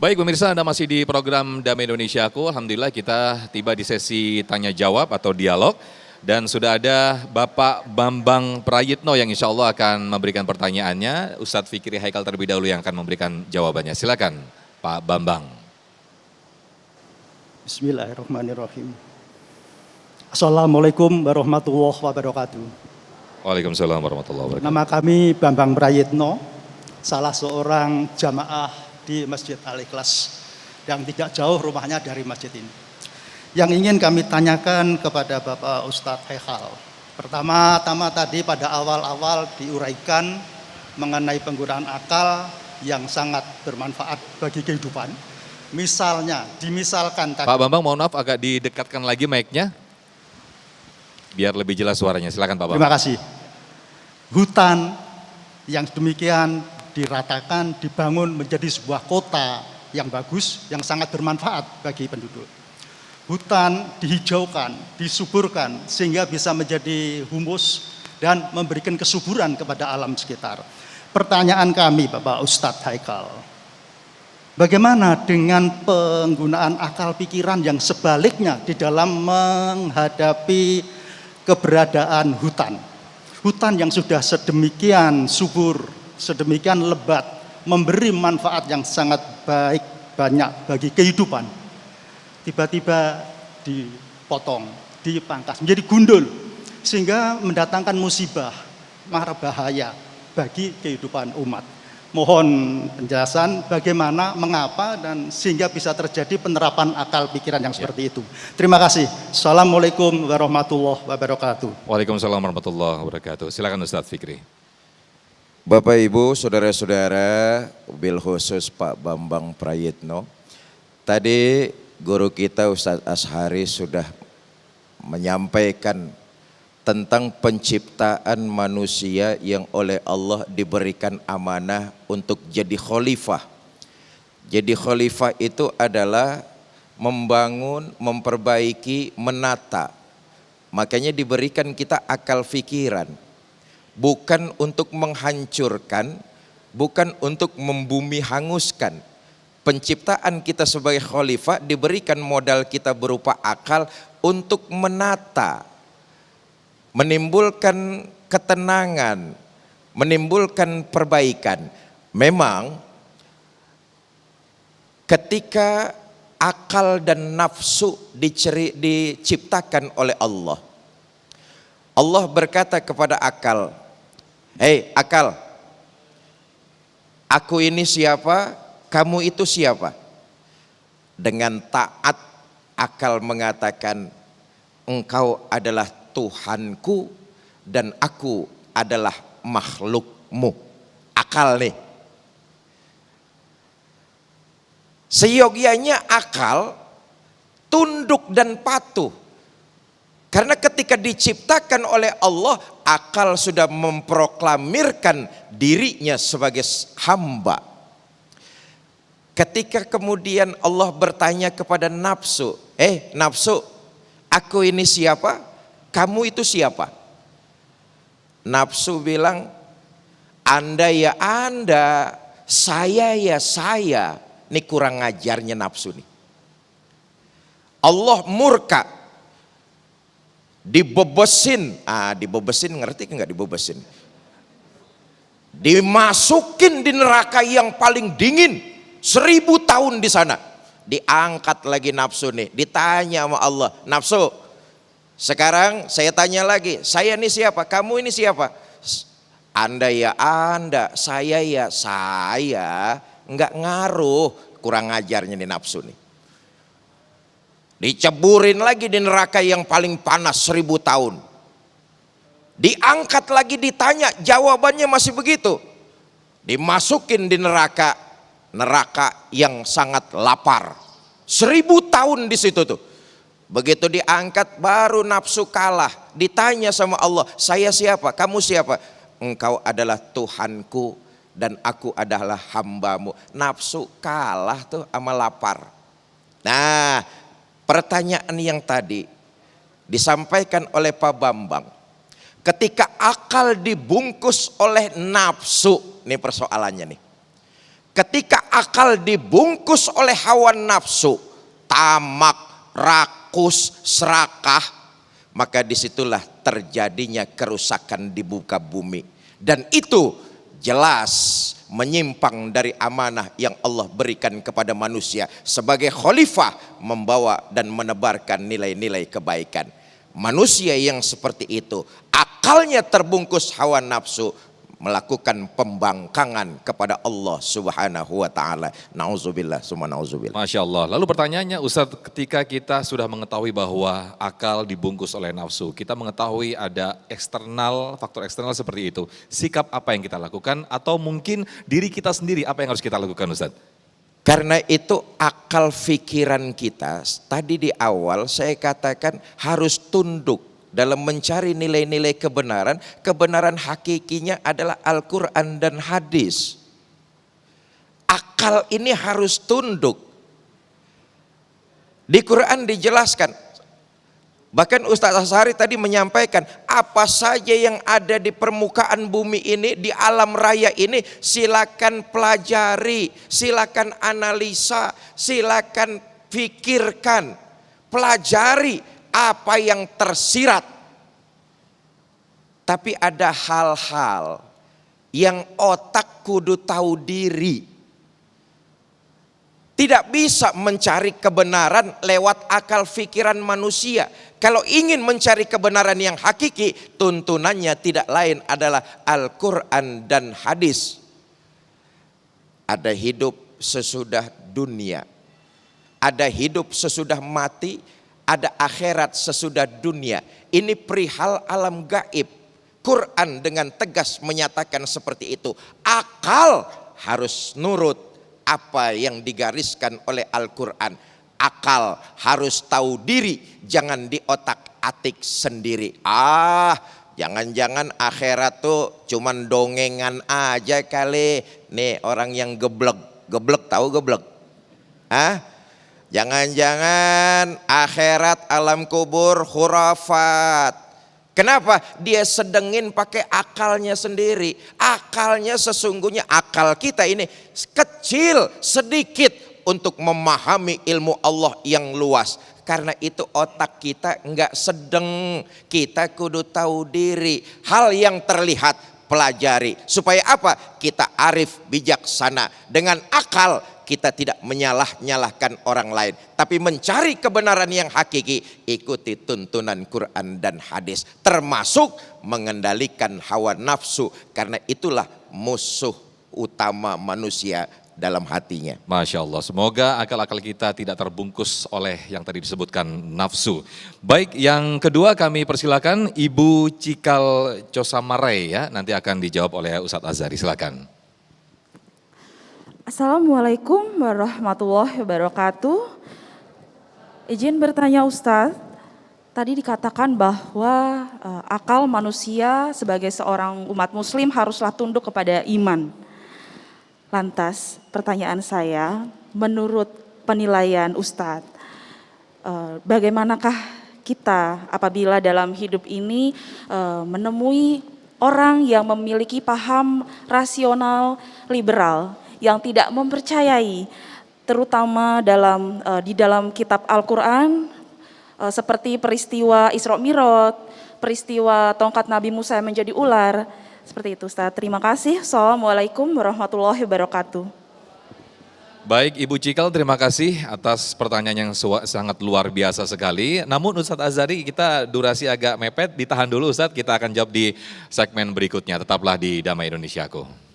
Baik pemirsa, Anda masih di program Damai Indonesiaku. Alhamdulillah kita tiba di sesi tanya jawab atau dialog. Dan sudah ada Bapak Bambang Prayitno yang insya Allah akan memberikan pertanyaannya. Ustadz Fikri Haikal terlebih dahulu yang akan memberikan jawabannya. Silakan Pak Bambang. Bismillahirrahmanirrahim. Assalamualaikum warahmatullahi wabarakatuh. Waalaikumsalam warahmatullahi wabarakatuh. Nama kami Bambang Prayitno, salah seorang jamaah di Masjid Al-Ikhlas yang tidak jauh rumahnya dari masjid ini. Yang ingin kami tanyakan kepada Bapak Ustadz Haikal. Pertama-tama tadi pada awal-awal diuraikan mengenai penggunaan akal yang sangat bermanfaat bagi kehidupan. Misalnya, dimisalkan tadi. Pak Bambang mohon maaf agak didekatkan lagi mic-nya. Biar lebih jelas suaranya. Silakan Pak Bambang. Terima kasih. Hutan yang demikian diratakan, dibangun menjadi sebuah kota yang bagus, yang sangat bermanfaat bagi penduduk. Hutan dihijaukan, disuburkan, sehingga bisa menjadi humus dan memberikan kesuburan kepada alam sekitar. Pertanyaan kami Bapak Ustadz Haikal, bagaimana dengan penggunaan akal pikiran yang sebaliknya di dalam menghadapi keberadaan hutan? Hutan yang sudah sedemikian subur, sedemikian lebat, memberi manfaat yang sangat baik, banyak bagi kehidupan. Tiba-tiba dipotong, dipangkas, menjadi gundul, sehingga mendatangkan musibah, mara bahaya bagi kehidupan umat. Mohon penjelasan bagaimana, mengapa, dan sehingga bisa terjadi penerapan akal pikiran yang seperti itu. Terima kasih. Assalamualaikum warahmatullahi wabarakatuh. Waalaikumsalam warahmatullahi wabarakatuh. Silakan Ustadz Fikri. Bapak Ibu, saudara-saudara, bil khusus Pak Bambang Prayitno. Tadi guru kita Ustadz Ashari sudah menyampaikan tentang penciptaan manusia yang oleh Allah diberikan amanah untuk jadi khalifah. Jadi khalifah itu adalah membangun, memperbaiki, menata. Makanya diberikan kita akal pikiran. Bukan untuk menghancurkan, bukan untuk membumi hanguskan. Penciptaan kita sebagai khalifah diberikan modal kita berupa akal untuk menata, menimbulkan ketenangan, menimbulkan perbaikan. Memang ketika akal dan nafsu diciptakan oleh Allah, Allah berkata kepada akal, "Hei akal, aku ini siapa? Kamu itu siapa?" Dengan taat akal mengatakan, "Engkau adalah Tuhanku dan aku adalah makhlukmu." Akal nih. Seyogianya akal tunduk dan patuh. Karena ketika diciptakan oleh Allah, akal sudah memproklamirkan dirinya sebagai hamba. Ketika kemudian Allah bertanya kepada nafsu, nafsu, aku ini siapa? Kamu itu siapa? Nafsu bilang, Anda ya Anda, saya ya saya. Ini kurang ngajarnya nafsu nih. Allah murka. Dibebesin, dibebesin ngerti nggak dibebesin? Dimasukin di neraka yang paling dingin. 1000 tahun di sana, diangkat lagi nafsu nih, ditanya sama Allah, nafsu, sekarang saya tanya lagi, saya ini siapa? Kamu ini siapa? Anda ya Anda, saya ya saya, nggak ngaruh, kurang ngajarnya nih nafsu nih. Diceburin lagi di neraka yang paling panas 1000 tahun, diangkat lagi ditanya, jawabannya masih begitu, dimasukin di neraka yang sangat lapar, 1000 tahun di situ tuh. Begitu diangkat baru nafsu kalah, ditanya sama Allah, saya siapa? Kamu siapa? Engkau adalah Tuhanku dan aku adalah hambamu. Nafsu kalah tuh sama lapar. Nah, pertanyaan yang tadi disampaikan oleh Pak Bambang, ketika akal dibungkus oleh nafsu, ini persoalannya nih. Ketika akal dibungkus oleh hawa nafsu, tamak, rakus, serakah, maka disitulah terjadinya kerusakan di muka bumi. Dan itu jelas menyimpang dari amanah yang Allah berikan kepada manusia sebagai khalifah, membawa dan menebarkan nilai-nilai kebaikan. Manusia yang seperti itu, akalnya terbungkus hawa nafsu, melakukan pembangkangan kepada Allah Subhanahu wa taala. Nauzubillah summa nauzubillah. Masya Allah. Lalu pertanyaannya Ustadz, ketika kita sudah mengetahui bahwa akal dibungkus oleh nafsu, kita mengetahui ada eksternal, faktor eksternal seperti itu, sikap apa yang kita lakukan atau mungkin diri kita sendiri apa yang harus kita lakukan Ustadz? Karena itu akal fikiran kita, tadi di awal saya katakan harus tunduk dalam mencari nilai-nilai kebenaran. Kebenaran hakikinya adalah Al-Quran dan hadis. Akal ini harus tunduk. Di Quran dijelaskan, bahkan Ustaz Asy'ari tadi menyampaikan, apa saja yang ada di permukaan bumi ini, di alam raya ini, silakan pelajari, silakan analisa, silakan pikirkan, pelajari apa yang tersirat. Tapi ada hal-hal yang otak kudu tahu diri. Tidak bisa mencari kebenaran lewat akal fikiran manusia. Kalau ingin mencari kebenaran yang hakiki, tuntunannya tidak lain adalah Al-Quran dan hadis. Ada hidup sesudah dunia, ada hidup sesudah mati, ada akhirat sesudah dunia. Ini perihal alam gaib. Quran dengan tegas menyatakan seperti itu. Akal harus nurut apa yang digariskan oleh Al-Quran. Akal harus tahu diri, jangan diotak-atik sendiri. Jangan-jangan akhirat tuh cuman dongengan aja kali. Nih orang yang geblek tahu geblek? Jangan-jangan akhirat alam kubur khurafat. Kenapa? Dia sedengin pakai akalnya sendiri. Akalnya sesungguhnya, akal kita ini kecil, sedikit untuk memahami ilmu Allah yang luas. Karena itu otak kita enggak sedeng. Kita kudu tahu diri. Hal yang terlihat pelajari. Supaya apa? Kita arif bijaksana. Dengan akal kita tidak menyalah-nyalahkan orang lain, tapi mencari kebenaran yang hakiki. Ikuti tuntunan Quran dan hadis, termasuk mengendalikan hawa nafsu, karena itulah musuh utama manusia dalam hatinya. Masya Allah, semoga akal-akal kita tidak terbungkus oleh yang tadi disebutkan nafsu. Baik, yang kedua kami persilakan Ibu Cikal Cosamarai ya, nanti akan dijawab oleh Ustadz Azhari, silakan. Assalamualaikum warahmatullahi wabarakatuh. Izin bertanya Ustadz, tadi dikatakan bahwa akal manusia sebagai seorang umat muslim haruslah tunduk kepada iman. Lantas pertanyaan saya, menurut penilaian Ustadz, bagaimanakah kita apabila dalam hidup ini menemui orang yang memiliki paham rasional liberal, yang tidak mempercayai, terutama di dalam kitab Al-Quran, seperti peristiwa Isra Mi'raj, peristiwa tongkat Nabi Musa yang menjadi ular, seperti itu Ustaz. Terima kasih. Assalamualaikum warahmatullahi wabarakatuh. Baik Ibu Cikal, terima kasih atas pertanyaan yang sangat luar biasa sekali. Namun Ustadz Azhari, kita durasi agak mepet, ditahan dulu Ustadz, kita akan jawab di segmen berikutnya. Tetaplah di Damai Indonesiaku.